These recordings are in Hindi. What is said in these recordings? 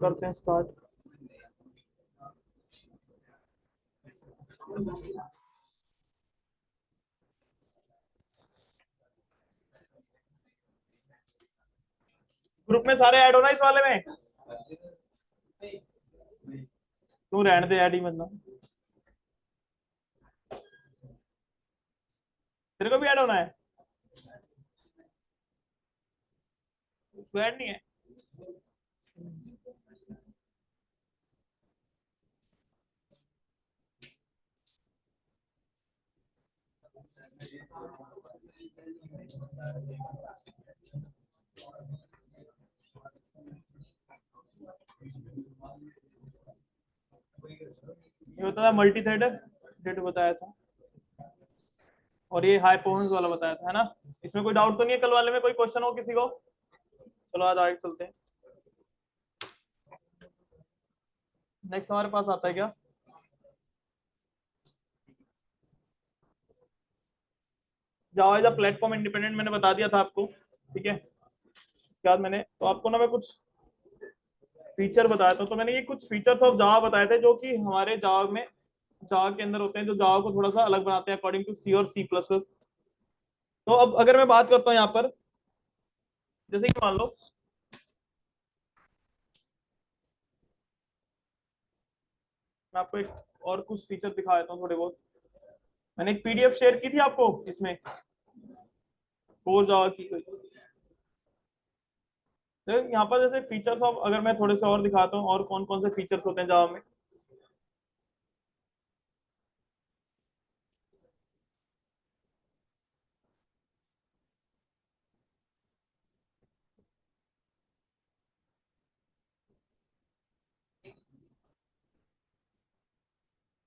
करते हैं स्टार्ट। ग्रुप में सारे ऐड होना इस वाले में। तू रहने दे, ऐड ही मतलब। तेरे को भी ऐड होना है? तू ऐड नहीं है? ये होता था मल्टी थ्रेडर, डेट बताया था, और ये हाई परफॉर्मेंस वाला बताया था, है ना? इसमें कोई डाउट तो नहीं है? कल वाले में कोई क्वेश्चन हो किसी को? चलो आज आगे चलते हैं। नेक्स्ट हमारे पास आता है क्या? जावा एज अ प्लेटफॉर्म इंडिपेंडेंट मैंने बता दिया था आपको, ठीक है। उसके बाद मैंने तो आपको ना मैं कुछ फीचर बताया था, तो मैंने ये कुछ फीचर्स ऑफ जावा बताए थे जो कि हमारे जावा में, जावा के अंदर होते हैं, जो जावा को थोड़ा सा अलग बनाते हैं अकॉर्डिंग टू सी और सी प्लस प्लस। तो अब अगर मैं बात करता हूँ यहाँ पर, जैसे कि मान लो मैं आपको एक और कुछ फीचर दिखा देता हूँ थोड़े बहुत। मैंने एक पीडीएफ शेयर की थी आपको इसमें, कोर जावा की। तो यहाँ पर जैसे फीचर्स ऑफ, अगर मैं थोड़े से और दिखाता हूँ और कौन कौन से फीचर्स होते हैं जावा में।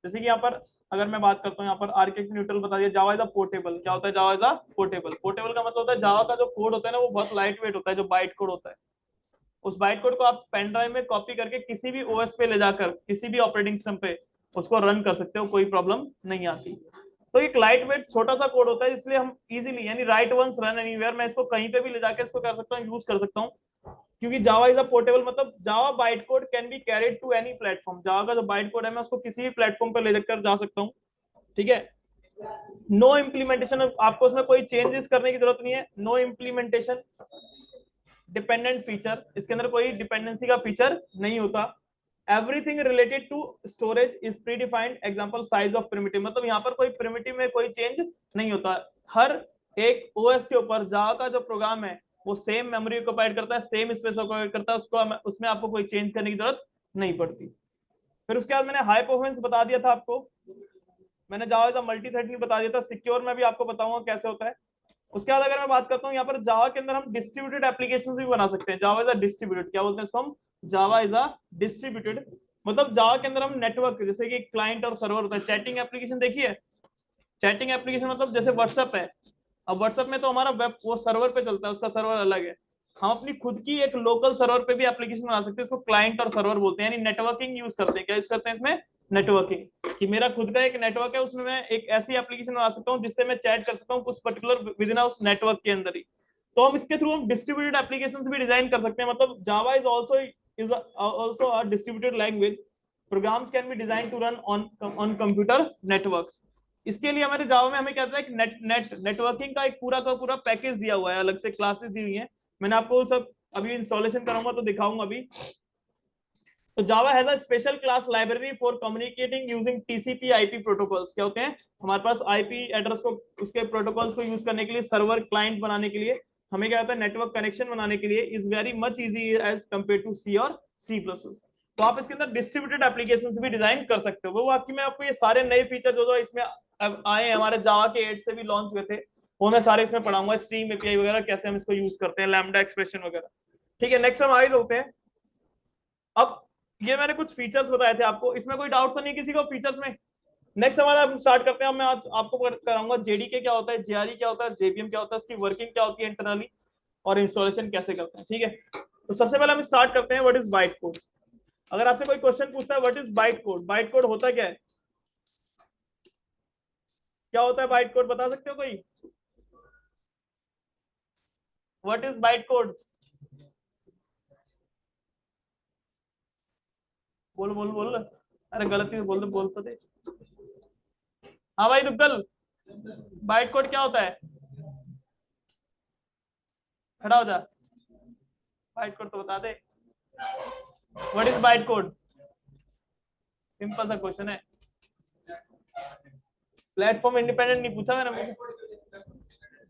जैसे कि यहाँ पर अगर मैं बात करता हूँ, यहाँ पर आर्किटेक्ट न्यूट्रल बता दिया। Java is a portable. क्या होता है Java is a portable? Portable का मतलब होता है जावा का जो कोड होता है ना वो बहुत लाइट वेट होता है, जो बाइट कोड होता है। उस बाइट कोड को आप पेन ड्राइव में कॉपी करके किसी भी ओएस पे ले जाकर, किसी भी ऑपरेटिंग सिस्टम पे उसको रन कर सकते हो, कोई प्रॉब्लम नहीं आती। तो एक लाइट वेट छोटा सा कोड होता है, इसलिए हम इजीली, यानी राइट वंस रन एनीवेयर, मैं इसको कहीं पे भी ले जाकर इसको कर सकता हूँ, यूज कर सकता हूँ। क्योंकि जावा इज अ पोर्टेबल, मतलब Java byte code can be carried to any platform. Java का जो बाइट कोड है मैं उसको किसी भी प्लेटफॉर्म पे ले जाकर जा सकता हूँ, ठीक है। नो इम्प्लीमेंटेशन, आपको उसमें कोई चेंजेस करने की जरूरत नहीं है। नो इम्प्लीमेंटेशन डिपेंडेंट फीचर, इसके अंदर कोई डिपेंडेंसी का फीचर नहीं होता। Everything related to storage is predefined, example size of primitive, मतलब यहाँ पर कोई प्रिमिटिव में कोई चेंज नहीं होता। हर एक ओएस के ऊपर जावा का जो प्रोग्राम है वो सेम मेमोरी ऑक्युपाइड करता है, सेम स्पेस ऑक्युपाइड करता है, उसको उसमें आपको कोई चेंज करने की जरूरत नहीं पड़ती। फिर उसके बाद मैंने हाई परफॉर्मेंस बता दिया था आपको। मैंने जावा एज अ मल्टी थ्रेडिंग बता दिया था। सिक्योर में भी आपको बताऊंगा कैसे होता है। उसके बाद अगर मैं बात करता हूँ यहाँ पर, जावा के अंदर हम डिस्ट्रीब्यूटेड एप्लीकेशंस भी बना सकते हैं। जावा इज अ डिस्ट्रीब्यूटेड, क्या बोलते हैं इसको हम? Java is a distributed. मतलब जावा के अंदर हम नेटवर्क, जैसे कि क्लाइंट और सर्वर होता है। चैटिंग एप्लीकेशन देखिए, चैटिंग एप्लीकेशन मतलब जैसे व्हाट्सएप है। अब व्हाट्सएप में तो हमारा वेब वो सर्वर पे चलता है, उसका सर्वर अलग है। हम अपनी खुद की एक लोकल सर्वर पे भी एप्लीकेशन बना सकते हैं, इसको क्लाइंट और सर्वर बोलते हैं, यानी नेटवर्किंग यूज करते हैं। क्या यूज करते हैं इसमें? नेटवर्किंग। कि मेरा खुद का एक नेटवर्क है, उसमें मैं एक ऐसी एप्लीकेशन बना सकता हूँ जिससे मैं चैट कर सकता हूँ कुछ पर्टिकुलर विद इन उस नेटवर्क के अंदर ही। तो हम इसके थ्रू हम डिस्ट्रीब्यूटेड एप्लीकेशन भी डिजाइन कर सकते हैं। मतलब Java is also a distributed language. Programs can be design to run on computer networks. इसके लिए हमारे जावा में हमें क्या था, एक नेटवर्किंग का एक पूरा पैकेज दिया हुआ है, अलग से क्लासेस दी हुई है। मैंने आपको सब अभी इंस्टॉलेशन कराऊंगा तो दिखाऊंगा अभी। तो Java has a special class library for communicating using TCP IP protocols. क्या होते हैं? हमारे पास आईपी एड्रेस को, उसके प्रोटोकॉल्स को यूज करने के लिए, सर्वर क्लाइंट बनाने के लिए हमें क्या होता है, नेटवर्क कनेक्शन बनाने के लिए is very much easy as compare to C और सी प्लस प्लस। तो आप इसके अंदर डिस्ट्रीब्यूटेड एप्लीकेशन भी डिजाइन कर सकते हो। वो बाकी मैं आपको ये सारे नए फीचर जो जो इसमें अब आए हैं, हमारे जावा के 8 से भी लॉन्च हुए थे, वो मैं सारे इसमें पढ़ाऊंगा। स्ट्रीम एपीआई वगैरह कैसे हम इसको यूज करते हैं, लैम्डा एक्सप्रेशन वगैरह। ठीक है, नेक्स्ट हम आगे चलते हैं। अब ये मैंने कुछ फीचर्स बताए थे आपको, इसमें कोई डाउट तो नहीं किसी को फीचर्स में? नेक्स्ट हमारा हम स्टार्ट करते हैं। मैं आज आपको कराऊंगा जेडीके क्या होता है, जेआरई क्या होता है, जेबीएम क्या होता है, उसकी वर्किंग क्या होती है इंटरनली, और इंस्टॉलेशन कैसे करते हैं, ठीक है। तो सबसे पहले हम स्टार्ट करते हैं, व्हाट इज बाइट कोड। अगर आपसे कोई क्वेश्चन पूछता है what is byte code, byte code होता क्या है? क्या होता है बाइट कोड, बता सकते हो कोई? What is byte code? बोल बोल बोल, अरे गलती से बोल तो दे। हाँ भाई दुग्गल, बाइट कोड क्या होता है? खड़ा हो जा, बाइट कोड तो बता दे। What is byte code? Simple सा क्वेश्चन है। प्लेटफॉर्म इंडिपेंडेंट नहीं पूछा मैंने,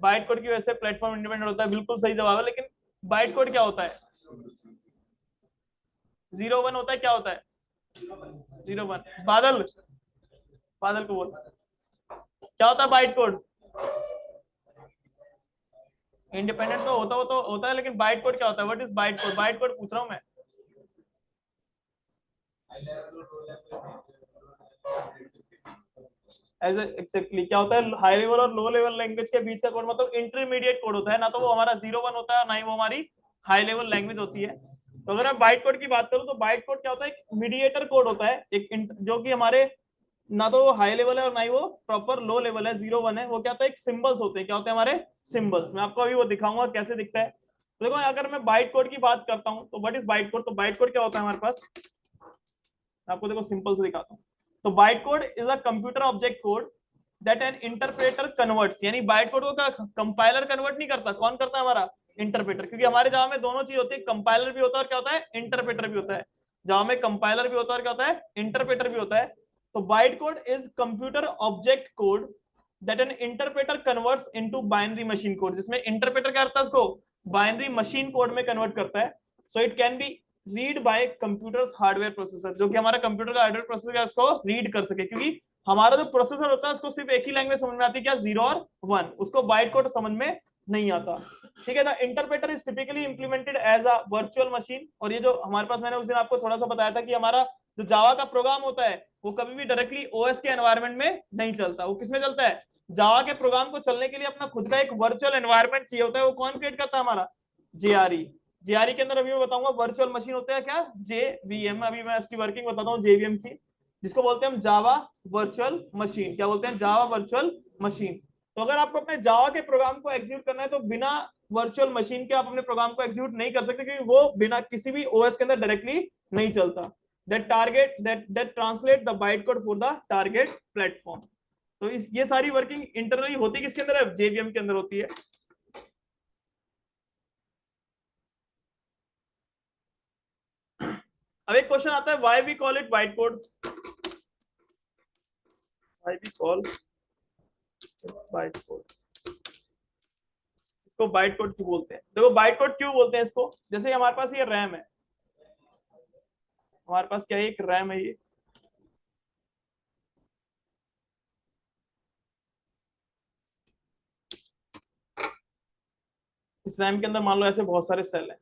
बाइट कोड की वजह से प्लेटफॉर्म इंडिपेंडेंट होता है, बिल्कुल सही जवाब है। लेकिन बाइट कोड क्या होता है? 0 1 होता है, क्या होता है? 0 1। बादल, बादल को बोल, क्या होता है बाइट कोड? इंडिपेंडेंट तो होता, वो तो होता है, लेकिन बाइट कोड क्या होता है? What is byte code? Byte code पूछ रहा हूँ मैं। एज एक्जेक्टली क्या होता है? हाई लेवल और लो लेवल लैंग्वेज के बीच का कोड, मतलब इंटरमीडिएट कोड होता है ना, तो वो हमारा 0 1 होता है, ना ही वो हमारी हाई लेवल लैंग्वेज होती है। तो अगर मैं बाइट कोड की बात करूं तो बाइट कोड क्या होता है? एक मीडिएटर कोड होता है, एक जो कि हमारे ना तो वो हाई लेवल है और ना ही वो प्रॉपर लो लेवल है, 0 1 है। वो क्या होता है? एक सिंबल्स होते हैं। क्या होते हैं हमारे? सिंबल्स। मैं आपको अभी वो दिखाऊंगा कैसे दिखता है। तो देखो अगर मैं बाइट कोड की बात करता हूँ तो व्हाट इज बाइट कोड? तो बाइट कोड क्या होता है हमारे पास, आपको देखो सिंपल से दिखाता हूँ। तो byte code is a computer object code that N interpreter converts. यानी बाइट कोड को कंपाइलर कन्वर्ट नहीं करता, कौन करता है? हमारा इंटरप्रेटर। क्योंकि हमारे जावा में दोनों चीज होती है, कंपाइलर भी होता है और क्या होता है? इंटरप्रेटर भी होता है। जावा में कंपाइलर भी होता है और क्या होता है? इंटरप्रेटर भी होता है। तो byte code is computer object code that N interpreter converts into binary machine code, जिसमें इंटरप्रेटर क्या करता है? उसको बाइनरी मशीन कोड में कन्वर्ट करता है। So it can be read by computers hardware processor, जो कि हमारा कंप्यूटर का हार्डवेयर प्रोसेसर है उसको रीड कर सके। क्योंकि हमारा जो प्रोसेसर होता है उसको सिर्फ एक ही लैंग्वेज समझ में आती है, क्या? 0 और 1। उसको बाइट कोड समझ में नहीं आता। ठीक है। The interpreter is typically implemented as a virtual machine. और ये जो हमारे पास, मैंने उस दिन आपको थोड़ा सा बताया था कि हमारा जो जावा का प्रोग्राम होता है वो कभी भी डायरेक्टली ओएस के एनवायरनमेंट में नहीं चलता। वो किसमें चलता है? जावा के प्रोग्राम को चलने के लिए अपना खुद का एक वर्चुअल एनवायरनमेंट चाहिए होता है। वो कौन क्रिएट करता है? हमारा जेआरई। जेआरई के अंदर अभी मैं बताऊंगा वर्चुअल मशीन होता है क्या? जेवीएम। अभी मैं उसकी वर्किंग बताता हूँ जेवीएम की, जिसको बोलते हैं हम जावा वर्चुअल मशीन। क्या बोलते हैं? Java virtual machine. तो अगर आपको अपने जावा के प्रोग्राम को एग्जीक्यूट करना है तो बिना वर्चुअल मशीन के आप अपने प्रोग्राम को एग्जीक्यूट नहीं कर सकते, क्योंकि वो बिना किसी भी ओएस के अंदर डायरेक्टली नहीं चलता। That translate the byte code for the target platform. तो इस ये सारी वर्किंग इंटरनली होती है किसके अंदर है? जेवीएम के अंदर होती है। अब एक क्वेश्चन आता है, why we call it byte code? Why we call byte code? इसको बाइट कोड क्यों बोलते हैं? देखो बाइट कोड क्यों बोलते हैं इसको, जैसे हमारे पास ये रैम है, हमारे पास क्या है? एक रैम है ये। इस रैम के अंदर मान लो ऐसे बहुत सारे सेल हैं।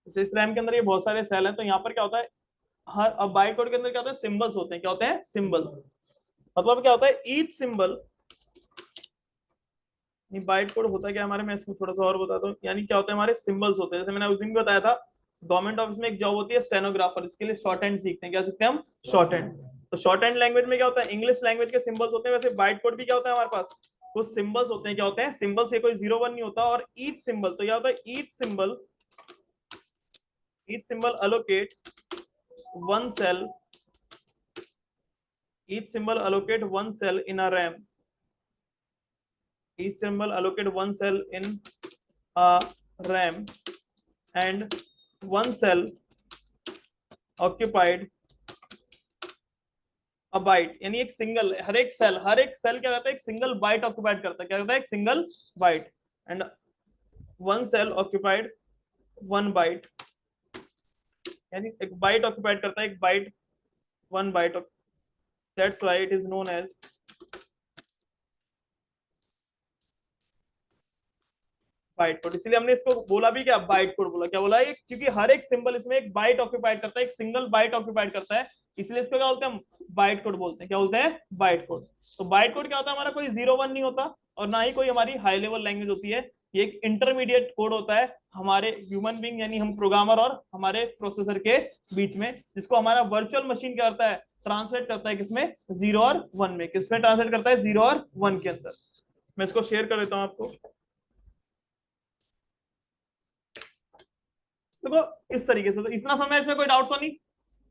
जैसे इस रैम के अंदर ये बहुत सारे सेल हैं, तो यहाँ पर क्या होता है? हर अब बाइट कोड के अंदर क्या होता है? सिंबल्स होते हैं। क्या होते हैं? सिंबल्स। मतलब क्या होता है? ईच सिंबल, नहीं बाइट कोड होता है क्या हमारे, मैं इसको थोड़ा सा और बताता हूँ। यानी क्या होता है? हमारे सिंबल्स होते हैं। जैसे मैंने उस दिन भी बताया था, गवर्नमेंट ऑफिस में एक जॉब होती है स्टेनोग्राफर, इसके लिए शॉर्ट हैंड सीखते हैं। क्या सीखते हैं हम? Short hand. तो शॉर्ट हैंड लैंग्वेज में क्या होता है? इंग्लिश लैंग्वेज के सिंबल्स होते हैं। वैसे बाइट कोड भी क्या होता है हमारे पास? कुछ सिंबल्स होते हैं। क्या होते हैं? सिंबल्स। ये कोई 0 1 नहीं होता। और ईच सिंबल, तो क्या होता है? Each symbol allocate one cell, in a RAM. Each symbol allocate one cell in a RAM, and one cell occupied a byte. यानी एक सिंगल, हर एक सेल क्या करता है? एक सिंगल बाइट ऑक्युपाइड करता है। क्या करता है? एक single byte. And one cell occupied 1 byte, यानी एक बाइट ऑक्युपाइड करता है, एक byte, 1 byte. That's why it is known as byte code. इसलिए हमने इसको बोला भी क्या? बाइट कोड बोला। क्या बोला? ये क्योंकि हर एक सिंबल इसमें एक बाइट ऑक्युपाइड करता है, एक सिंगल बाइट ऑक्युपाइड करता है। इसलिए इसको क्या बोलते हैं हम, बाइट कोड बोलते हैं। क्या बोलते हैं, बाइट कोड। तो बाइट कोड क्या होता है, हमारा कोई 0-1 नहीं होता, और ना ही कोई हमारी हाई लेवल लैंग्वेज होती है। ये एक इंटरमीडिएट कोड होता है हमारे ह्यूमन बीइंग यानी हम प्रोग्रामर और हमारे प्रोसेसर के बीच में, जिसको हमारा वर्चुअल मशीन क्या करता है, ट्रांसलेट करता है किसमें, 0 और 1 में। किसमें ट्रांसलेट करता है, 0 और 1 के अंदर। मैं इसको शेयर कर देता हूं आपको। देखो इस तरीके से, तो इतना समय इसमें कोई डाउट तो नहीं।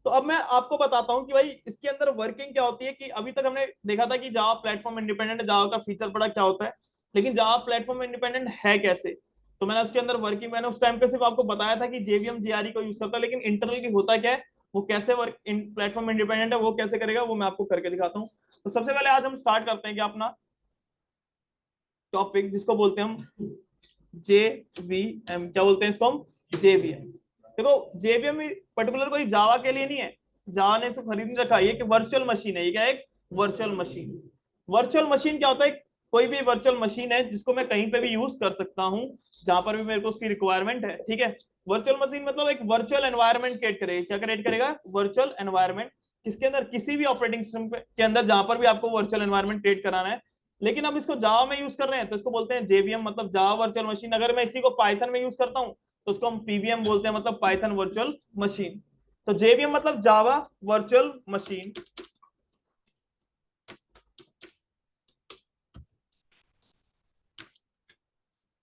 तो अब मैं आपको बताता हूँ कि भाई इसके अंदर वर्किंग क्या होती है। कि अभी तक हमने देखा था कि जावा प्लेटफॉर्म इंडिपेंडेंट, जावा का फीचर पड़ा क्या होता है, लेकिन जावा प्लेटफॉर्म इंडिपेंडेंट है कैसे। तो मैंने उसके अंदर वर्किंग, मैंने उस टाइम पे सिर्फ आपको बताया था कि जेवीएम जेआरई को यूज करता है, लेकिन इंटरनल होता क्या है, वो कैसे वर्क इन प्लेटफॉर्म इंडिपेंडेंट है, वो कैसे करेगा, वो मैं आपको करके दिखाता हूँ। तो सबसे पहले आज हम स्टार्ट करते हैं कि अपना टॉपिक, जिसको बोलते हैं हम जेवीएम। क्या बोलते हैं इसको हम, जेवीएम। देखो जेवीएम पर्टिकुलर कोई जावा के लिए नहीं है, जावा ने इसको खरीद नहीं रखा। ये कि वर्चुअल मशीन है, ये क्या है, एक वर्चुअल मशीन। वर्चुअल मशीन क्या होता है, कोई भी वर्चुअल मशीन है जिसको मैं कहीं पे भी यूज कर सकता हूँ, जहां पर भी मेरे को उसकी रिक्वायरमेंट है। ठीक है, वर्चुअल मशीन मतलब एक वर्चुअल एनवायरनमेंट क्रिएट करेगा। क्या क्रिएट करेगा, वर्चुअल एनवायरनमेंट। किसके अंदर, किसी भी ऑपरेटिंग सिस्टम के अंदर जहां पर भी आपको वर्चुअल एनवायरनमेंट क्रिएट कराना है। लेकिन अब इसको जावा में यूज कर रहे हैं तो इसको बोलते हैं जेवीएम, मतलब जावा वर्चुअल मशीन। अगर मैं इसी को पाइथन में यूज करता हूँ तो उसको हम पीवीएम बोलते हैं, मतलब पाइथन वर्चुअल मशीन। तो जेवीएम मतलब Java virtual machine.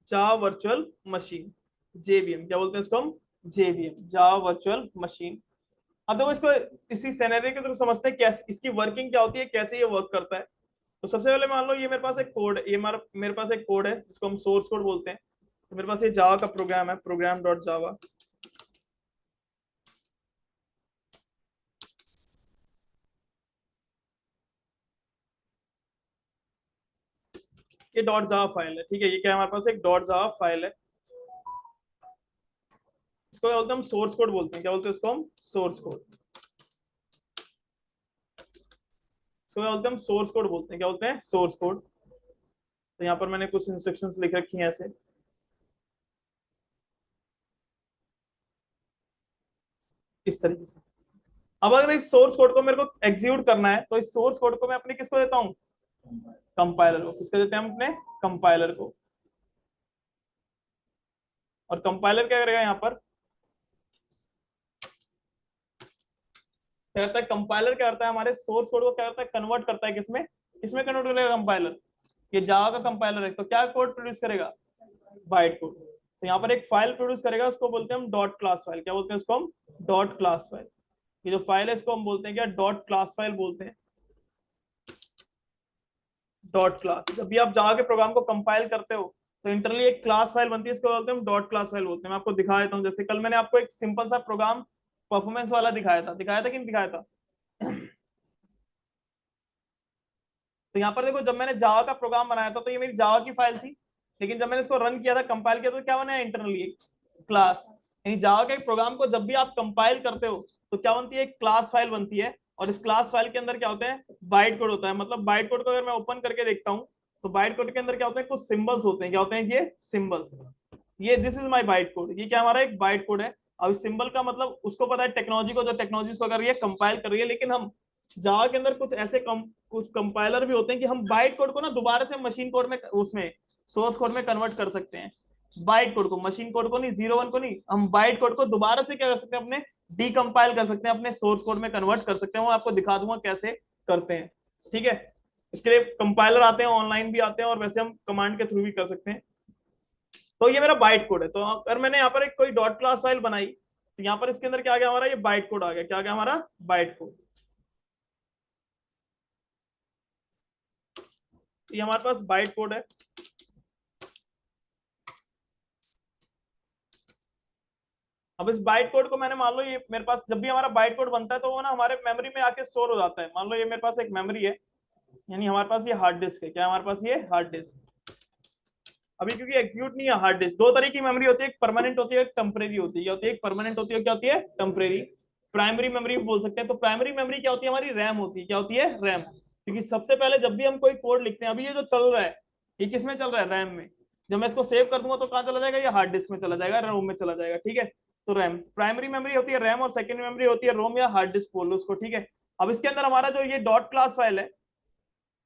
Java virtual machine, JVM क्या बोलते हैं इसको हम, जेवीएम, जावा वर्चुअल मशीन। अब देखो इसको इसी सिनेरियो के थ्रू समझते हैं कैसे इसकी वर्किंग क्या होती है, कैसे ये वर्क करता है। तो सबसे पहले मान लो ये मेरे पास एक कोड, ये मेरे पास एक कोड है जिसको हम सोर्स कोड बोलते हैं। तो मेरे पास ये जावा का प्रोग्राम है, प्रोग्राम डॉट जावा। ये डॉट जावा फाइल है, ठीक है। ये क्या है, हमारे पास एक डॉट जावा फाइल है। इसको क्या बोलते हैं हम, सोर्स कोड बोलते हैं। क्या बोलते हैं इसको हम, सोर्स कोड। इसको क्या बोलते हैं हम, सोर्स कोड बोलते हैं। क्या बोलते हैं, सोर्स कोड। तो यहाँ पर मैंने कुछ इंस्ट्रक्शंस लिख रखी हैं ऐसे, इस तरीके से। अब अगर इस सोर्स कोड को मेरे को एग्जीक्यूट करना है तो इस सोर्स कोड को मैं अपने किसको देता हूँ, कंपाइलर को। किसको देते हैं हम, अपने कंपाइलर को। और कंपाइलर क्या करेगा यहाँ पर, क्या करता है कंपाइलर, क्या करता है हमारे सोर्स कोड को क्या करता है, कन्वर्ट करता है किसमें, किसमें कन्वर्ट करेगा कंपाइलर, ये जावा का कंपाइलर है। तो क्या कोड प्रोड्यूस करेगा, बाइट कोड। तो यहाँ पर एक फाइल प्रोड्यूस करेगा, उसको बोलते हैं हम डॉट क्लास फाइल। क्या बोलते हैं इसको हम, डॉट क्लास फाइल। ये जो फाइल है इसको हम बोलते हैं क्या, डॉट क्लास फाइल बोलते हैं। डॉट क्लास, जब भी आप जावा के प्रोग्राम को कंपाइल करते हो तो इंटरनली एक क्लास फाइल बनती है, इसको बोलते हैं हम डॉट क्लास फाइल बोलते हैं। मैं आपको दिखा देता हूँ, जैसे कल मैंने आपको एक सिंपल सा प्रोग्राम परफॉर्मेंस वाला दिखाया था कि नहीं दिखाया था। तो यहाँ पर देखो, जब मैंने जावा का प्रोग्राम बनाया था तो ये मेरी जावा की फाइल थी, लेकिन जब मैंने इसको रन किया था, कंपाइल किया था, तो क्या बनाया इंटरनली, एक क्लास। यानी जावा के प्रोग्राम को जब भी आप कंपाइल करते हो तो क्या बनती है, एक क्लास फाइल बनती है। और इस क्लास फाइल के अंदर क्या होता है, बाइट कोड होता है। मतलब बाइट कोड को अगर मैं ओपन करके देखता हूँ तो बाइट कोड के अंदर क्या होता है, कुछ सिंबल्स होते हैं। क्या होते हैं, ये सिंबल्स। ये this is my byte code, ये क्या हमारा एक बाइट कोड है। अब इस सिंबल का मतलब उसको पता है टेक्नोलॉजी को, जो टेक्नोलॉजी उसको कर रही है, कंपाइल कर रही है। लेकिन हम जावा के अंदर कुछ ऐसे कुछ कंपाइलर भी होते हैं कि हम बाइट कोड को ना दोबारा से मशीन कोड में, उसमें सोर्स कोड में कन्वर्ट कर सकते हैं। बाइट कोड को, मशीन कोड को नहीं, 0-1 को नहीं, हम बाइट कोड को दोबारा से क्या कर सकते हैं, अपने डीकंपाइल कर सकते हैं, अपने सोर्स कोड में कन्वर्ट कर सकते हैं। वो आपको दिखा दूंगा कैसे करते हैं, ठीक है। इसके लिए कंपाइलर आते हैं, ऑनलाइन भी आते हैं, और वैसे हम कमांड के थ्रू भी कर सकते हैं। तो ये मेरा बाइट कोड है। तो अगर मैंने यहाँ पर एक कोई डॉट क्लास फाइल बनाई तो यहाँ पर इसके अंदर क्या आ गया, हमारा ये बाइट कोड आ गया। क्या आ गया, हमारा बाइट कोड। ये हमारे पास बाइट कोड है। अब इस बाइट कोड को मैंने, मान लो ये मेरे पास, जब भी हमारा बाइट कोड बनता है तो वो ना हमारे मेमोरी में आके स्टोर हो जाता है। मान लो ये मेरे पास एक मेमोरी है, यानी हमारे पास ये हार्ड डिस्क है। क्या हमारे पास ये हार्ड डिस्क, अभी क्योंकि एग्जीक्यूट नहीं है हार्ड डिस्क। दो तरह की मेमोरी होती है, एक परमानेंट होती है, एक टेम्परेरी होती है। क्या होती है, एक परमानेंट होती है, क्या होती है, टेम्परेरी। प्राइमरी मेमोरी बोल सकते हैं। तो प्राइमरी मेमोरी क्या होती है, हमारी रैम होती है। क्या होती है, रैम। क्योंकि सबसे पहले जब भी हम कोई कोड लिखते हैं, अभी ये जो चल रहा है ये किसमें चल रहा है, रैम में। जब मैं इसको सेव कर दूंगा तो कहाँ चला जाएगा, ये हार्ड डिस्क में चला जाएगा, रोम में चला जाएगा, ठीक है। तो रैम, प्राइमरी मेमोरी होती है रैम और सेकेंडरी मेमोरी होती है रोम या हार्ड डिस्क बोल लो उसको, ठीक है। अब इसके अंदर हमारा जो ये डॉट क्लास फाइल है,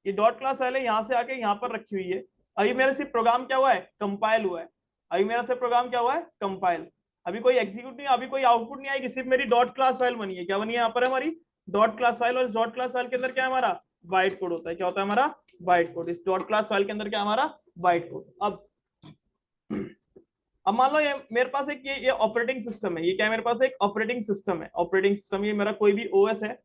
ये डॉट क्लास फाइल है, यहाँ से आके यहाँ पर रखी हुई है। अभी मेरा सिर्फ प्रोग्राम क्या हुआ है, कंपाइल हुआ है। अभी मेरा सिर्फ प्रोग्राम क्या हुआ है, कंपाइल। अभी कोई एग्जीक्यूट नहीं, अभी कोई आउटपुट नहीं आएगी, सिर्फ मेरी डॉट क्लास फाइल बनी है। क्या बनी है यहाँ पर, हमारी डॉट क्लास फाइल। और इस डॉट क्लास फाइल के अंदर क्या है, हमारा बाइट कोड होता है। क्या होता है हमारा, बाइट कोड। इस डॉट क्लास फाइल के अंदर क्या हमारा, बाइट कोड। अब मान लो ये मेरे पास एक ये ऑपरेटिंग सिस्टम है। ये क्या है, मेरे पास एक ऑपरेटिंग सिस्टम है। ऑपरेटिंग सिस्टम, ये मेरा कोई भी ओएस है।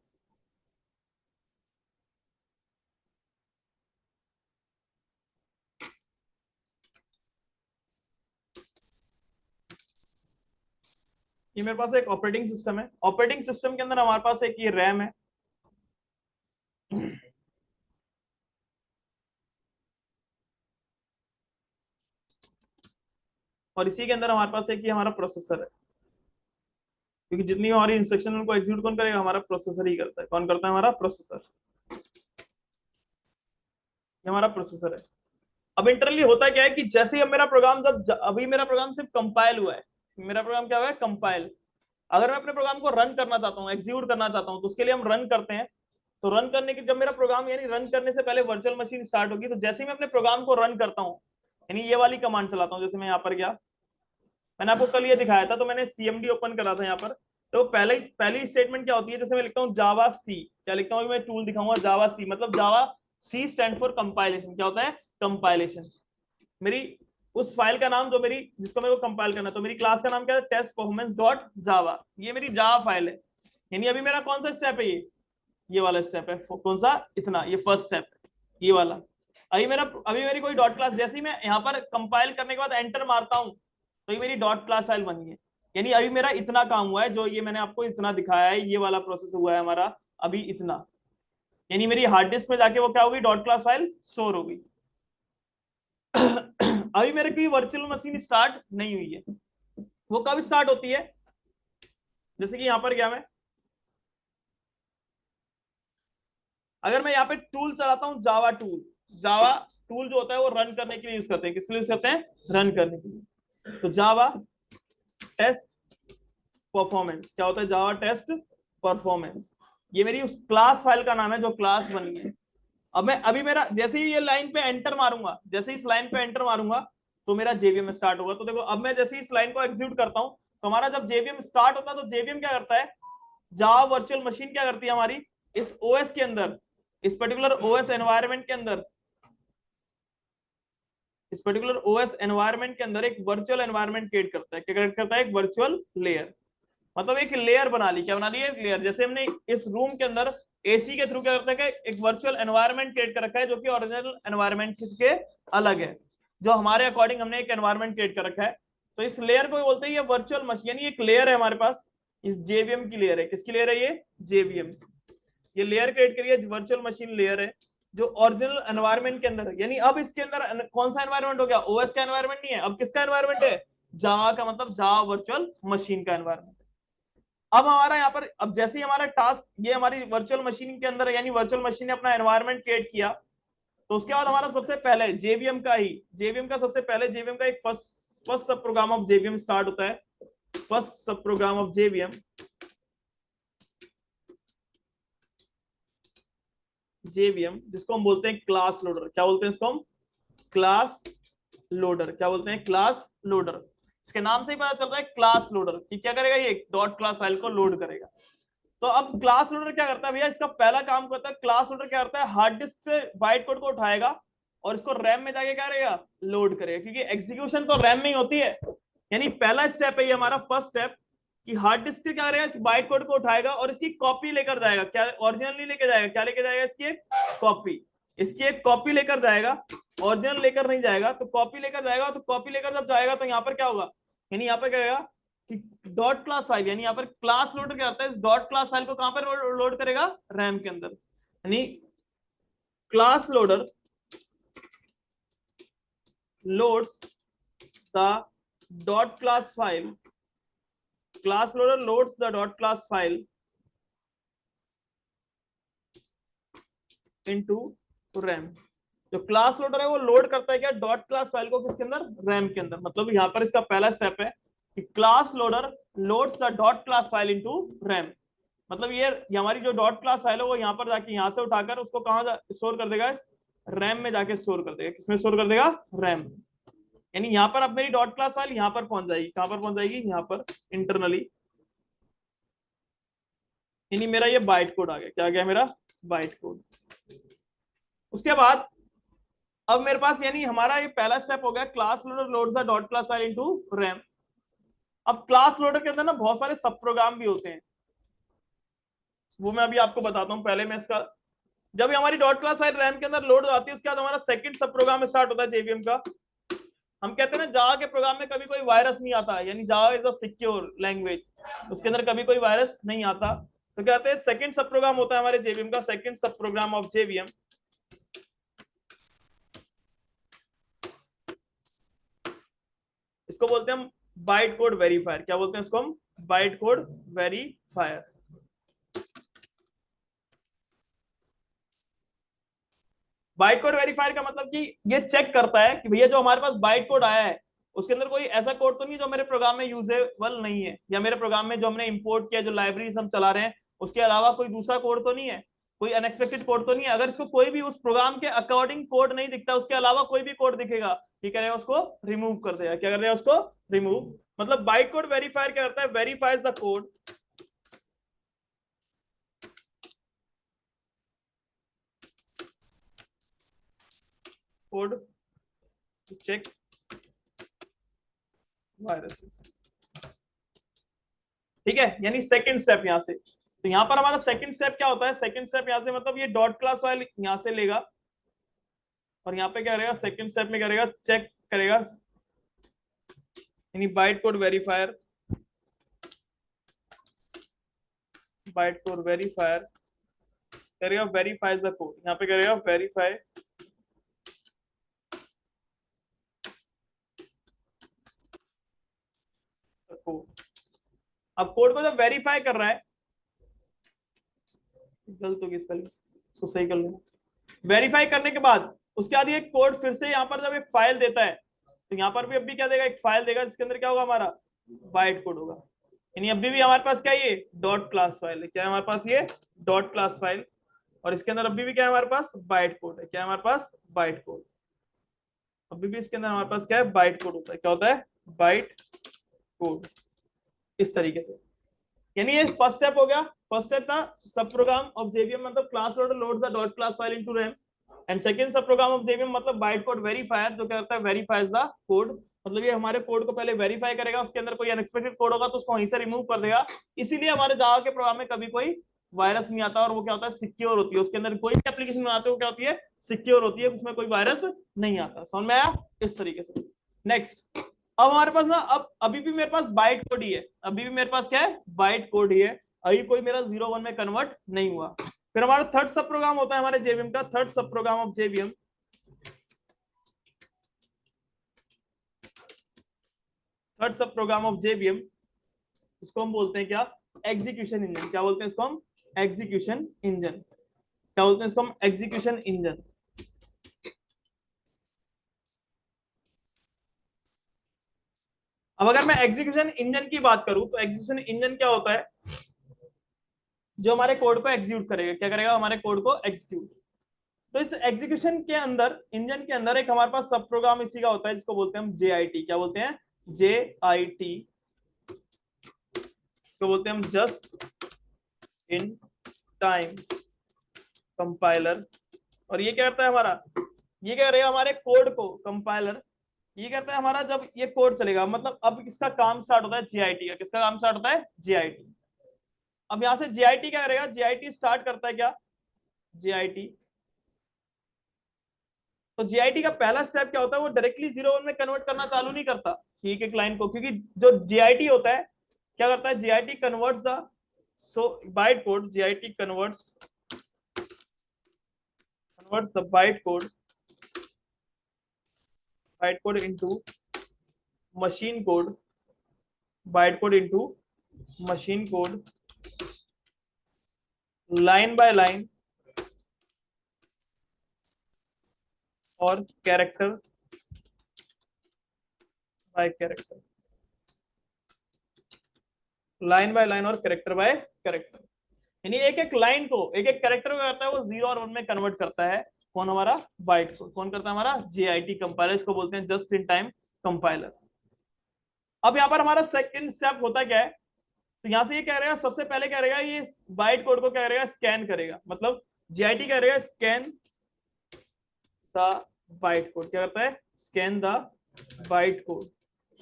ये मेरे पास एक ऑपरेटिंग सिस्टम है। ऑपरेटिंग सिस्टम के अंदर हमारे पास एक ये रैम है। और इसी के अंदर हमारे पास एक ये हमारा प्रोसेसर है। क्योंकि जितनी हमारी इंस्ट्रक्शन उनको एग्जीक्यूट कौन करेगा, हमारा प्रोसेसर ही करता है। कौन करता है, हमारा प्रोसेसर। ये हमारा प्रोसेसर है। अब इंटरनली होता क्या है कि जैसे ही अब मेरा प्रोग्राम अभी मेरा प्रोग्राम सिर्फ कंपाइल हुआ है। मेरा प्रोग्राम क्या हुआ है, कंपाइल। अगर मैं अपने प्रोग्राम को रन करना चाहता हूँ, एग्जीक्यूट करना चाहता हूँ, तो उसके लिए हम रन करते हैं। तो रन करने की जब मेरा प्रोग्राम यानी रन करने से पहले वर्चुअल मशीन स्टार्ट होगी, तो जैसे ही मैं अपने प्रोग्राम को रन करता हूँ, यानी ये वाली कमांड चलाता हूँ, जैसे मैं यहाँ पर गया, मैंने आपको कल ये दिखाया था, तो मैंने सीएमडी ओपन करा था यहाँ पर। तो पहली स्टेटमेंट क्या होती है, जैसे मैं लिखता हूँ जावा सी, क्या लिखता हूँ, मैं टूल दिखाऊंगा जावा सी, मतलब जावा सी स्टैंड फॉर कंपाइलेशन। क्या होता है, कंपाइलेशन। मेरी उस फाइल का नाम जो मेरी जिसको मेरे को कंपाइल करना है, तो मेरी क्लास का नाम क्या है, टेस्ट परफॉर्मेंस डॉट जावा। ये मेरी जावा फाइल है। यानी अभी मेरा कौन सा स्टेप है, ये वाला स्टेप है। कौन सा, इतना, ये फर्स्ट स्टेप है, ये वाला। अभी मेरी कोई डॉट क्लास, जैसे ही मैं यहाँ पर कंपाइल करने के बाद एंटर मारता हूँ, तो ये मेरी डॉट क्लास फाइल बनी है। यानी अभी मेरा इतना काम हुआ है, जो ये मैंने आपको इतना दिखाया है, ये वाला प्रोसेस हुआ है हमारा अभी इतना। यानी मेरी हार्ड डिस्क में जाके वो क्या होगी, डॉट क्लास फाइल स्टोर होगी। अभी मेरे की वर्चुअल मशीन स्टार्ट नहीं हुई है। वो कब स्टार्ट होती है, जैसे कि यहां पर गया मैं, अगर मैं यहाँ पे टूल चलाता हूँ जावा टूल। जावा टूल जो होता है वो रन करने के लिए यूज करते हैं। किस लिए यूज करते हैं, रन करने के लिए। तो जावा टेस्ट परफॉर्मेंस, क्या होता है, जावा टेस्ट परफॉर्मेंस। ये मेरी उस क्लास फाइल का नाम है जो क्लास बनी है। अब मैं अभी मेरा जैसे ही ये लाइन पे एंटर मारूंगा, जैसे ही इस लाइन पे एंटर मारूंगा, तो मेरा जेवीएम स्टार्ट होगा। तो देखो अब मैं जैसे ही इस लाइन को एग्जीक्यूट करता हूं, तो हमारा जब जेवीएम स्टार्ट होता है, तो जेवीएम क्या करता है, जावा वर्चुअल मशीन क्या करती है हमारी, इस ओएस के अंदर, इस पर्टिकुलर ओएस एनवायरनमेंट के अंदर, इस पर्टिकुलर ओएस एनवायरनमेंट के अंदर एक वर्चुअल एनवायरनमेंट क्रिएट करता है। क्या क्रिएट करता है, एक वर्चुअल लेयर। मतलब एक लेयर बना ली। क्या बना ली, एक लेयर। जैसे हमने इस रूम के अंदर एसी के थ्रू क्या करता है, एक वर्चुअल एनवायरनमेंट क्रिएट कर रखा है, जो कि ओरिजिनल एनवायरनमेंट किसके अलग है, जो हमारे अकॉर्डिंग हमने एक एनवायरनमेंट क्रिएट कर रखा है। तो इस लेयर को बोलते हैं ये वर्चुअल मशीन। यानी एक लेयर है हमारे पास, इस जेवीएम की लेयर है। किसकी लेयर है, ये जेवीएम। ये लेयर क्रिएट करिए, वर्चुअल मशीन लेयर है, जो ओरिजिनल एनवायरनमेंट के अंदर है। यानी अब इसके अंदर कौन सा एनवायरनमेंट हो गया, ओएस का एनवायरनमेंट नहीं है, अब किसका एनवायरनमेंट है, जावा का, मतलब जावा वर्चुअल मशीन का एनवायरनमेंट। अब हमारा यहाँ पर, अब जैसे ही हमारा टास्क ये हमारी वर्चुअल मशीन के अंदर है, यानी वर्चुअल मशीन ने अपना एनवायरनमेंट क्रिएट किया, तो उसके बाद हमारा सबसे पहले जेवीएम का सबसे पहले जेवीएम का एक फर्स्ट सब प्रोग्राम ऑफ जेवीएम स्टार्ट होता है। फर्स्ट सब प्रोग्राम ऑफ जेवीएम जिसको हम बोलते हैं क्लास लोडर। क्या बोलते हैं इसको हम, क्लास लोडर। क्या बोलते हैं, क्लास लोडर। इसके नाम से ही पता चल रहा है क्लास लोडर, कि क्या करेगा, ये डॉट क्लास फाइल को लोड करेगा। तो अब क्लास लोडर क्या करता है भैया, इसका पहला काम करता है, क्लास लोडर क्या करता है, हार्ड डिस्क से बाइट कोड को उठाएगा और इसको रैम में जाके क्या करेगा, लोड करेगा। क्योंकि एग्जीक्यूशन तो रैम में ही होती है। यानी पहला स्टेप है ये हमारा, फर्स्ट स्टेप, कि हार्ड डिस्क से क्या करेगा, इस बाइट कोड को उठाएगा और इसकी कॉपी लेकर जाएगा। क्या ओरिजिनल नहीं लेके जाएगा, क्या लेके जाएगा, इसकी एक कॉपी। इसकी एक कॉपी लेकर जाएगा, ओरिजिनल लेकर नहीं जाएगा। तो कॉपी लेकर जाएगा, तो कॉपी लेकर जब जाएगा, तो यहाँ पर क्या होगा, यानी यहाँ पर क्या करेगा कि डॉट क्लास फाइल, यानी यहाँ पर क्लास लोडर क्या करता है, इस डॉट क्लास फाइल को कहां पर लोड करेगा, रैम के अंदर। यानी class loader loads the dot class file, class loader loads the dot class file into RAM. जो क्लास लोडर है वो लोड करता है क्या, डॉट क्लास फाइल को किसके अंदर, रैम के अंदर। मतलब यहाँ पर इसका पहला स्टेप है कि class loader loads the dot class file into RAM. मतलब ये हमारी जो डॉट क्लास फाइल है वो यहाँ पर जाके यहाँ से उठाकर उसको कहाँ स्टोर कर देगा, रैम में जाके स्टोर कर देगा। किसमें स्टोर कर देगा, रैम। यानी यहाँ पर अब मेरी डॉट क्लास फाइल यहाँ पर पहुंच जाएगी। कहां पर पहुंच जाएगी, यहाँ पर इंटरनली। यानी मेरा ये बाइट कोड आ गया। क्या गया मेरा, बाइट कोड। उसके बाद अब मेरे पास यानी हमारा ये पहला स्टेप हो गया, class loader loads the dot class file into RAM. अब क्लास लोडर के अंदर ना बहुत सारे सब प्रोग्राम भी होते हैं, वो मैं अभी आपको बताता हूँ। पहले मैं इसका, जब ये हमारी डॉट क्लास फाइल रैम के अंदर लोड हो जाती है उसके बाद हमारा सेकंड सब प्रोग्राम स्टार्ट होता है जेवीएम का। हम कहते हैं ना जावा के प्रोग्राम में कभी कोई वायरस नहीं आता, यानी Java is a secure language, उसके अंदर कभी कोई वायरस नहीं आता। तो क्या कहते हैं, सेकंड सब प्रोग्राम होता है हमारे जेवीएम का, सेकंड सब प्रोग्राम ऑफ जेवीएम। इसको बोलते हैं हम बाइट कोड वेरीफायर। क्या बोलते हैं इसको हम, byte code verifier. Byte code verifier का मतलब कि ये चेक करता है कि भैया जो हमारे पास बाइट कोड आया है उसके अंदर कोई ऐसा कोड तो नहीं जो मेरे प्रोग्राम में यूजेबल नहीं है, या मेरे प्रोग्राम में जो हमने इंपोर्ट किया, जो लाइब्रेरीज हम चला रहे हैं उसके अलावा कोई दूसरा कोड तो नहीं है, कोई अनएक्सपेक्टेड कोड तो नहीं है। अगर इसको कोई भी उस प्रोग्राम के अकॉर्डिंग कोड नहीं दिखता, उसके अलावा कोई भी कोड दिखेगा, ठीक करेगा उसको रिमूव कर देगा। क्या कर देगा, उसको रिमूव। मतलब बाइट कोड वेरीफायर क्या करता है, verifies the code, code to check viruses. ठीक है, यानी सेकंड स्टेप यहां से। तो यहां पर हमारा सेकंड स्टेप क्या होता है, सेकंड स्टेप यहां से मतलब ये डॉट क्लास फाइल यहां से लेगा और यहाँ पे क्या करेगा, सेकंड स्टेप में करेगा, चेक करेगा, यानी byte code verifier, byte code verifier करेगा, वेरीफाइज द कोड। यहाँ पे करेगा वेरीफाई कोड। अब कोड को जब वेरीफाई कर रहा है, गलत होगी स्पेलिंग, इसको सही कर लेना। वेरीफाई करने के बाद उसके बाद ये कोड फिर से यहाँ पर जब एक फाइल देता है तो यहाँ पर भी अभी क्या देगा, एक फाइल देगा जिसके अंदर क्या होगा, हमारा बाइट कोड होगा। यानी अभी भी हमारे पास क्या है, ये डॉट क्लास फाइल है। क्या है हमारे पास, ये डॉट क्लास फाइल, और इसके अंदर अभी भी क्या है हमारे पास, बाइट कोड है। क्या है हमारे पास, बाइट कोड। अभी भी इसके अंदर हमारे पास क्या है, बाइट कोड होता है। क्या होता है, बाइट कोड। इस तरीके से, यानी ये फर्स्ट स्टेप हो गया। फर्स्ट स्टेप था सब प्रोग्राम ऑफ जेवीएम, मतलब class loader load the dot class file into RAM. And second सब प्रोग्राम ऑफ जेवीएम मतलब बाइट कोड वेरीफायर, जो क्या करता है, वेरीफाइज द कोड। मतलब ये हमारे कोड को पहले वेरीफाई करेगा, उसके अंदर कोई अनएक्सपेक्टेड कोड होगा तो उसको वहीं से रिमूव कर देगा। इसीलिए हमारे जावा के प्रोग्राम में कभी कोई वायरस नहीं आता, और वो क्या होता है, सिक्योर होती है। उसके अंदर कोई भी एप्लीकेशन बनाते हो क्या होती है, सिक्योर होती है, उसमें कोई वायरस नहीं आता। समझ में आया, इस तरीके से। नेक्स्ट, अब हमारे पास ना, अब अभी भी मेरे पास बाइट कोड ही है, अभी भी मेरे पास क्या है, बाइट कोड ही है, अभी कोई मेरा 0 1 में कन्वर्ट नहीं हुआ। फिर हमारा थर्ड सब प्रोग्राम होता है हमारे जेवीएम का, थर्ड सब प्रोग्राम ऑफ जेवीएम। थर्ड सब प्रोग्राम ऑफ जेवीएम, इसको हम बोलते हैं क्या, एग्जीक्यूशन इंजन। क्या बोलते हैं इसको हम, एग्जीक्यूशन इंजन। क्या बोलते हैं इसको हम, एग्जीक्यूशन इंजन। अब अगर मैं एग्जीक्यूशन इंजन की बात करूं तो एग्जीक्यूशन इंजन क्या होता है, जो हमारे कोड को एग्जीक्यूट करेगा। क्या करेगा, हमारे कोड को एग्जीक्यूट। तो इस एग्जीक्यूशन के अंदर, इंजन के अंदर एक हमारे पास सब प्रोग्राम इसी का होता है, जिसको बोलते हैं हम JIT। क्या बोलते हैं, JIT। इसको बोलते हैं हम जस्ट इन टाइम कंपाइलर। और ये क्या करता है हमारा, ये क्या करेगा, हमारे कोड को, कंपाइलर ये करता है हमारा, जब ये कोड चलेगा, मतलब अब किसका काम स्टार्ट होता है, JIT का। किसका काम स्टार्ट होता है, JIT। अब यहां से JIT क्या करेगा, JIT स्टार्ट करता है क्या, JIT। तो JIT का पहला स्टेप क्या होता है, वो डायरेक्टली 0 1 में कन्वर्ट करना चालू नहीं करता ठीक एक लाइन को, क्योंकि जो JIT होता है क्या करता है, JIT converts the byte code, JIT converts the byte code into machine code, byte code into machine code, line by line और character by character. Line by line और कैरेक्टर बाय कैरेक्टर, यानी एक एक लाइन को एक एक कैरेक्टर में करता है वो 0 और 1 में कन्वर्ट करता है। कौन? हमारा बाइट कोड। कौन करता है? हमारा JIT कंपाइलर, इसको बोलते हैं जस्ट इन टाइम कंपाइलर। अब यहाँ पर हमारा सेकंड स्टेप होता क्या है, तो यहां से ये कह रहेगा, सबसे पहले क्या रहेगा, ये बाइट कोड को क्या करेगा, स्कैन करेगा। मतलब JIT क्या करेगा, स्कैन द बाइट कोड। क्या करता है? Scan the byte code.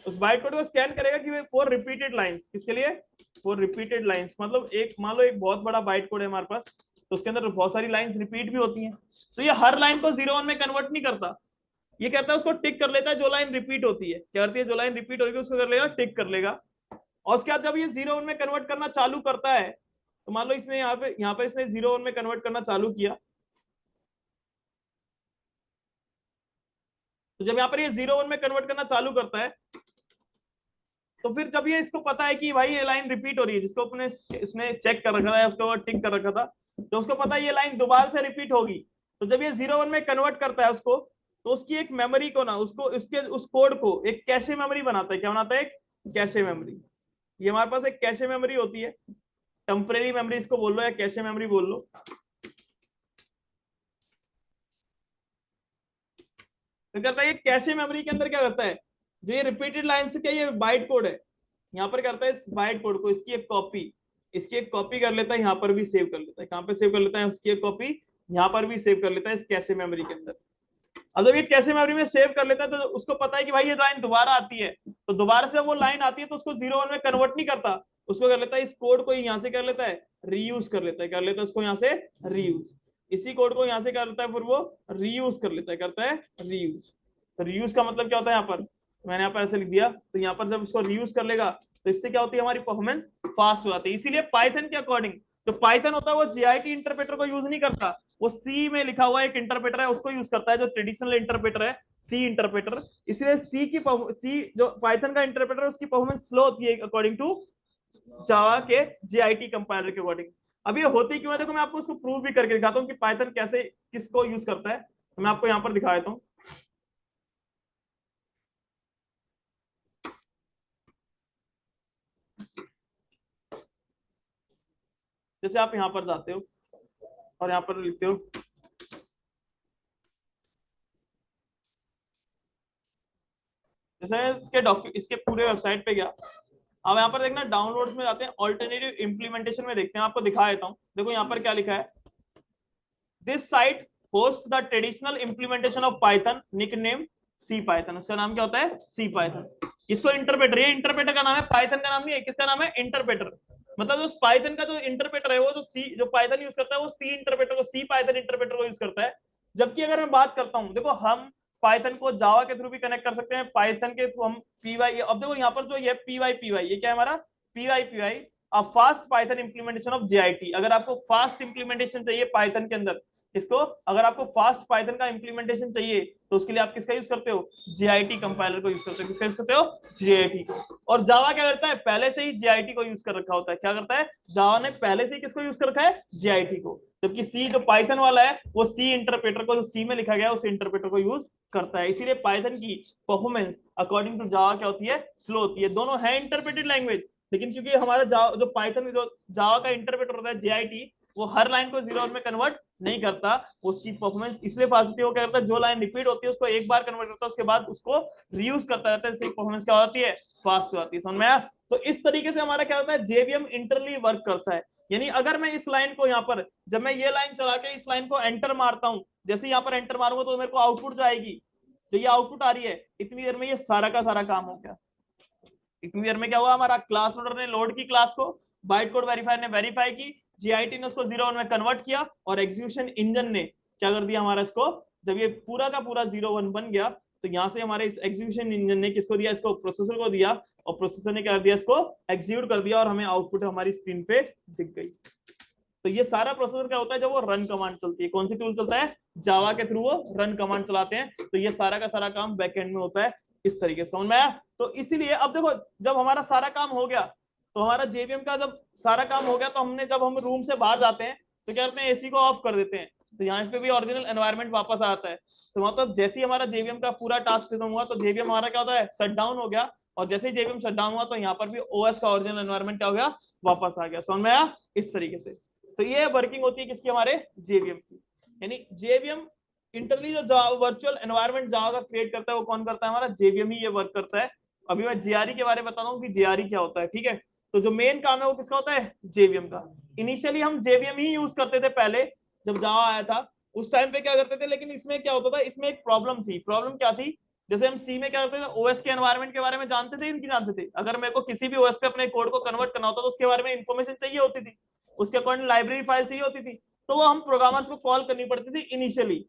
उस बाइट कोड को स्कैन करेगा कि फॉर रिपीटेड लाइंस, किसके लिए? For repeated lines. मतलब एक मान लो एक बहुत बड़ा बाइट कोड है हमारे पास, तो उसके अंदर बहुत सारी लाइंस रिपीट भी होती हैं, तो ये हर लाइन को 0 1 में कन्वर्ट नहीं करता। ये कहता है उसको टिक कर लेता है जो लाइन रिपीट होती है। क्या करती है? जो लाइन रिपीट होगी उसको कर लेगा, टिक कर लेगा। और उसके बाद जब ये 0 1 में कन्वर्ट करना चालू करता है, तो मान लो इसने यहाँ पे इसने 0 1 में कन्वर्ट करना चालू किया, तो जब यहाँ पर ये 0 1 में कन्वर्ट करना चालू करता है, तो फिर जब ये इसको पता है कि भाई ये लाइन रिपीट हो रही है, जिसको अपने इसने चेक कर रखा था, उसको टिक कर रखा था, तो उसको पता है ये लाइन दोबारा से रिपीट होगी, तो जब ये 0 1 में कन्वर्ट करता है उसको, तो उसकी एक मेमोरी को ना, उसको उसके उस कोड को एक कैशे मेमोरी बनाता है। क्या बनाता है? एक कैशे मेमोरी। ये हमारे पास एक कैशे मेमोरी होती है, टेम्परेरी मेमोरी इसको बोल लो या कैशे मेमोरी बोल लो। तो करता है ये कैशे मेमोरी के अंदर क्या करता है, जो ये रिपीटेड लाइन से क्या ये बाइट कोड है, यहाँ पर करता है इस बाइट कोड को, इसकी एक कॉपी कर लेता है, यहाँ पर भी सेव कर लेता है। कहाँ पे सेव कर लेता है? उसकी एक कॉपी यहाँ पर भी सेव कर लेता है इस कैशे मेमोरी के अंदर। अब जब ये कैशे मेमोरी में सेव कर लेता है, तो उसको पता है कि भाई ये लाइन दोबारा आती है, तो दोबारा से वो लाइन आती है तो उसको 0 1 में कन्वर्ट नहीं करता, उसको कर लेता है इस कोड को यहाँ से कर लेता है रीयूज कर लेता है, कर लेता है उसको यहाँ से रीयूज, इसी कोड को यहाँ से कर लेता है, फिर वो रीयूज कर लेता है, करता है रीयूज। तो रीयूज का मतलब क्या होता है? यहाँ पर मैंने यहाँ पर ऐसे लिख दिया, तो यहाँ पर जब उसको रीयूज कर लेगा तो इससे क्या होती है, हमारी परफॉर्मेंस फास्ट हो जाती है। इसीलिए पाइथन के अकॉर्डिंग जो पाइथन होता है वो JIT इंटरप्रेटर को यूज नहीं करता, वो सी में लिखा हुआ एक इंटरप्रेटर है उसको यूज करता है, जो ट्रेडिशनल इंटरप्रेटर है, सी इंटरप्रेटर। इसलिए सी जो पाइथन का इंटरप्रेटर है उसकी परफॉर्मेंस स्लो होती है अकॉर्डिंग टू जावा के JIT कंपाइलर के अकॉर्डिंग। अब ये होती क्यों है, देखो मैं आपको उसको प्रूव भी करके दिखाता हूँ कि पाइथन कैसे किसको यूज करता है, तो मैं आपको यहाँ पर दिखा देता हूँ। जैसे आप यहाँ पर जाते हो और यहाँ पर लिखते हो, जैसे इसके पूरे वेबसाइट पे गया। अब यहाँ पर देखना डाउनलोड्स में जाते हैं, ऑल्टरनेटिव इंप्लीमेंटेशन में देखते हैं, आपको दिखा देता हूँ। देखो यहाँ पर क्या लिखा है, this site host the traditional implementation of Python nickname C Python. उसका नाम क्या होता है? C Python. इसको इंटरप्रेटर, ये इंटरप्रेटर का नाम है, पाइथन का नाम नहीं है। किसका नाम है? इंटरप्रेटर। मतलब उस पाइथन का जो इंटरप्रेटर है वो जो पाइथन यूज करता है वो सी इंटरप्रेटर को, सी पाइथन इंटरप्रेटर को यूज करता है। जबकि अगर मैं बात करता हूँ, देखो हम पाइथन को जावा के थ्रू भी कनेक्ट कर सकते हैं, पाइथन के थ्रू हम पीवाई, अब देखो यहाँ पर जो ये पीवाई ये क्या है हमारा? PY fast Python implementation of JIT। अगर आपको फास्ट इंप्लीमेंटेशन चाहिए पाइथन के अंदर, इसको अगर आपको फास्ट पाइथन का इंप्लीमेंटेशन चाहिए तो उसके लिए आप किसका यूज करते हो? JIT कंपाइलर को यूज करते हो। किसका यूज करते हो? JIT को। और जावा क्या करता है? पहले से ही JIT को यूज कर रखा होता है। क्या करता है? जावा ने पहले से ही किसको यूज कर रखा है? JIT को। जबकि सी जो पाइथन वाला है वो सी इंटरप्रेटर को, जो सी में लिखा गया है उस इंटरप्रेटर को यूज करता है। इसीलिए पाइथन की परफॉर्मेंस अकॉर्डिंग टू जावा क्या होती है? स्लो होती है। दोनों है इंटरप्रेटेड लैंग्वेज, लेकिन क्योंकि हमारा जो पाइथन जो जावा का इंटरप्रेटर होता है JIT, वो हर लाइन को 0 में कन्वर्ट नहीं करता, उसकी परफॉर्मेंस इसलिए फास्ट होती है। वो क्या करता है? जो लाइन रिपीट होती है उसको एक बार कन्वर्ट करता है, उसके बाद उसको रीयूज करता रहता है, इससे परफॉर्मेंस क्या होती है? फास्ट हो जाती है। समझ में आया? तो इस तरीके से हमारा क्या होता है? JVM इंटरली वर्क करता है। यानी अगर मैं इस लाइन को यहाँ पर, जब मैं ये लाइन चला के इस लाइन को एंटर मारता हूं, जैसे यहाँ पर एंटर मारूंगा तो मेरे को आउटपुट जो आएगी, जो ये आउटपुट आ रही है, इतनी देर में ये सारा का सारा काम हो गया। इतनी देर में क्या हुआ? हमारा क्लास लोडर ने लोड की क्लास को, बाइट कोड वेरीफायर ने वेरीफाई की, JIT ने उसको 0 1 में कन्वर्ट किया, और एग्जीक्यूशन इंजन ने क्या कर दिया हमारा इसको, जब ये पूरा का पूरा 0 1 बन गया, तो यहां से हमारे इस एग्जीक्यूशन इंजन ने किसको दिया? इसको प्रोसेसर को दिया, और प्रोसेसर ने क्या कर दिया? इसको एग्जीक्यूट कर दिया, और हमें आउटपुट हमारी स्क्रीन पे दिख गई। तो ये सारा प्रोसेसर क्या होता है? जब वो रन कमांड चलती है, कौन सी टूल चलता है? जावा के थ्रू वो रन कमांड चलाते हैं। तो ये सारा का सारा काम बैकएंड में होता है इस तरीके से। समझ में आया? तो इसीलिए अब देखो, जब हमारा सारा काम हो गया, तो हमारा JVM का जब सारा काम हो गया, तो जब हम रूम से बाहर जाते हैं तो क्या करते हैं? एसी को ऑफ कर देते हैं, तो यहाँ पे भी ओरिजिनल एनवायरनमेंट वापस आता है। तो मतलब जैसे ही हमारा JVM का पूरा टास्क खत्म हुआ, तो JVM हमारा क्या होता है? शट डाउन हो गया, और जैसे ही जेवीएम शट डाउन हुआ तो यहाँ पर भी ओएस का ओरिजिनल एनवायरनमेंट क्या हो गया, वापस आ गया। समझ में आया? इस तरीके से तो ये वर्किंग होती है किसकी, हमारे जेवीएम की। यानी जेवीएम इंटरनली जो वर्चुअल एनवायरनमेंट जावा का क्रिएट करता है वो कौन करता है, हमारा जेवीएम ही ये वर्क करता है। अभी मैं जेआरई के बारे में बताता हूँ कि जेआरई क्या होता है, ठीक है। तो जो मेन काम है वो किसका होता है, जेवीएम का। इनिशियली हम जेवीएम ही यूज करते थे पहले जब जावा आया था, उस टाइम पे क्या करते थे, लेकिन इसमें क्या होता था, इसमें एक प्रॉब्लम थी। प्रॉब्लम क्या थी, जैसे हम सी में क्या करते थे, ओएस के एनवायरनमेंट के बारे में जानते थे, इनकी जानते थे। अगर मेरे को किसी भी ओएस पे अपने कोड को कन्वर्ट करना होता तो उसके बारे में इंफॉर्मेशन चाहिए होती थी, उसके अकॉर्डिंग लाइब्रेरी फाइल चाहिए होती थी, तो वो हम प्रोग्रामर्स को कॉल करनी पड़ती थी इनिशियली।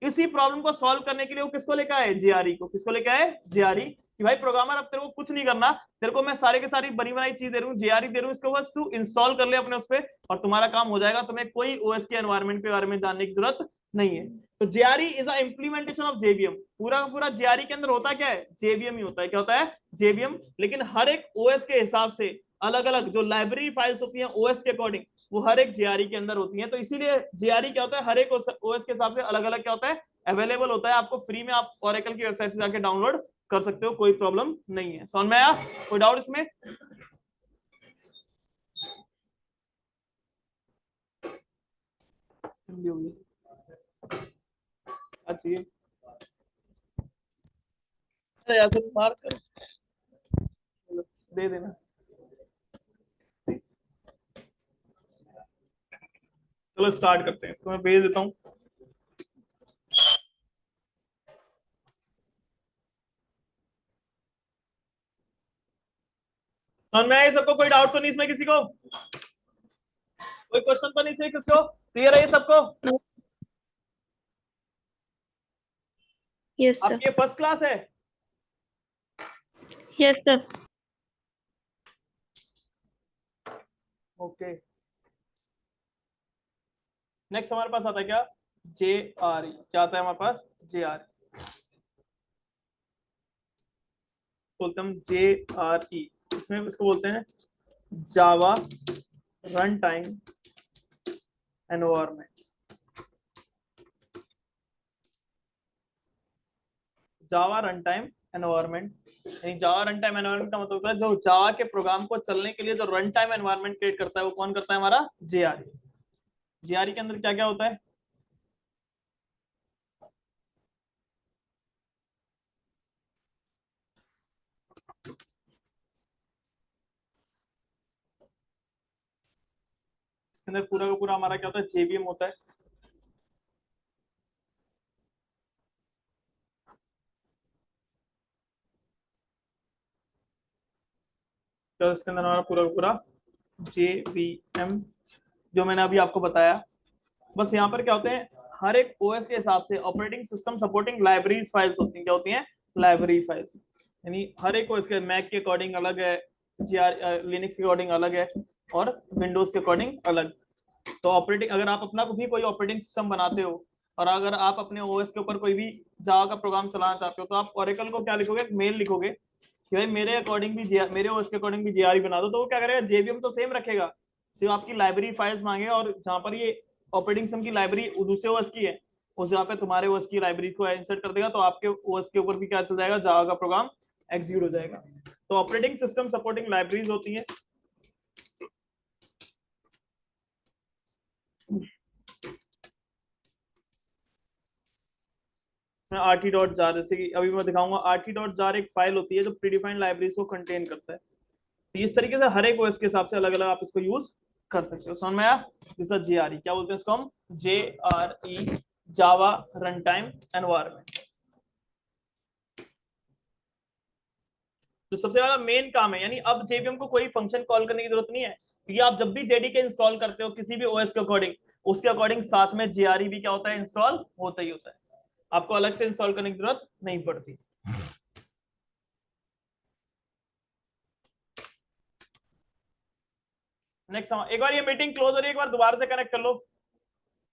इसी प्रॉब्लम को सॉल्व करने के लिए वो किसको लेकर आए, जेआरई को। किसको लेकर आए, जेआरई, कि भाई प्रोग्रामर अब तेरे को कुछ नहीं करना, तेरे को मैं सारे के सारी बनी बनाई चीज दे रहा हूँ, जेआरई दे रहा हूँ, इसको बस तू इंस्टॉल कर ले अपने उस पर और तुम्हारा काम हो जाएगा, तुम्हें कोई ओएस के एनवायरनमेंट के बारे में जानने की जरूरत नहीं है। तो JRE is a implementation of JVM. पूरा का पूरा जेआरई के अंदर होता क्या है, जेवीएम ही होता है। क्या होता है, जेवीएम। लेकिन हर एक ओएस के हिसाब से अलग अलग जो लाइब्रेरी फाइल्स होती हैं ओएस के अकॉर्डिंग, वो हर एक जेआरई के अंदर होती हैं। तो इसीलिए जेआरई क्या होता है, हर एक ओएस के हिसाब से अलग अलग क्या होता है, अवेलेबल होता है। आपको फ्री में आप ओरेकल की वेबसाइट से जाके डाउनलोड कर सकते हो, कोई प्रॉब्लम नहीं है। समझ में आया? कोई डाउट इसमें? अच्छी यार, मार कर दे देना। चलो स्टार्ट करते हैं, इसको मैं भेज देता हूँ। समझ में आया सबको? कोई डाउट तो नहीं इसमें किसी को? कोई क्वेश्चन तो नहीं, सही किसको क्लियर है ये सबको? Yes sir. आपकी ये फर्स्ट क्लास है? Yes sir. ओके। नेक्स्ट हमारे पास आता है क्या, जे आर ई। क्या आता है हमारे पास, जे आर, बोलते हैं जे आर ई। इसमें इसको बोलते हैं जावा रन टाइम एनवायरनमेंट। जावा रन टाइम एनवायरनमेंट, यानी जावा रन टाइम एनवायरनमेंट का मतलब होता है जो जावा के प्रोग्राम को चलने के लिए जो रन टाइम एनवायरनमेंट क्रिएट करता है वो कौन करता है, हमारा जेआरई। जेआरई के अंदर क्या क्या होता है, इसके अंदर पूरा का पूरा हमारा क्या होता है, जेवीएम होता है। तो इसके अंदर हमारा पूरा का पूरा जेवीएम जो मैंने अभी आपको बताया। बस यहाँ पर क्या होते हैं, हर एक ओएस के हिसाब से operating system supporting libraries files होती हैं। क्या होती हैं, लाइब्रेरी फाइल्स। यानी हर एक ओएस के मैक के अकॉर्डिंग अलग है, जीआर लिनक्स के अकॉर्डिंग अलग है, और विंडोज के अकॉर्डिंग अलग। तो ऑपरेटिंग, अगर आप अपना भी कोई ऑपरेटिंग सिस्टम बनाते हो और अगर आप अपने ओएस के ऊपर कोई भी जावा का प्रोग्राम चलाना चाहते हो तो आप ओरेकल को क्या लिखोगे, मेल लिखोगे कि भाई मेरे अकॉर्डिंग भी मेरे ओएस के अकॉर्डिंग भी जेआरई बना दो, तो वो क्या करेगा, जेवीएम तो सेम रखेगा, सिर्फ आपकी लाइब्रेरी फाइल्स मांगे। और जहां पर ये ऑपरेटिंग सिस्टम की लाइब्रेरी दूसरे ओएस की है, उस जगह पे तुम्हारे ओएस की लाइब्रेरी को इंसर्ट कर देगा, तो आपके ओएस के ऊपर भी क्या चल जाएगा, जावा का प्रोग्राम एग्जीक्यूट हो जाएगा। तो ऑपरेटिंग सिस्टम सपोर्टिंग लाइब्रेरीज होती है। आरटी डॉट जार, जैसे कि अभी मैं दिखाऊंगा, आरटी डॉट जार एक फाइल होती है जो प्रीडिफाइंड लाइब्रेरीज को कंटेन करता है। तो इस तरीके से हर एक ओएस के हिसाब से अलग अलग आप इसको यूज कर सकते हो। समझ में आया? दिस इज जेआरई, क्या बोलते हैं इसको हम, जेआरई, जावा रन टाइम एनवायरनमेंट। तो सबसे ज्यादा मेन काम है, यानी अब जेवीएम को कोई फंक्शन कॉल करने की जरूरत नहीं है, क्योंकि आप जब भी जेडीके इंस्टॉल करते हो किसी भी ओएस के अकॉर्डिंग, उसके अकॉर्डिंग साथ में जेआरई भी क्या होता है, इंस्टॉल होता ही होता है। आपको अलग से इंस्टॉल करने की जरूरत नहीं पड़ती। नेक्स्ट एक बार ये मीटिंग क्लोज हो रही है, एक बार दोबारा से कनेक्ट कर लो।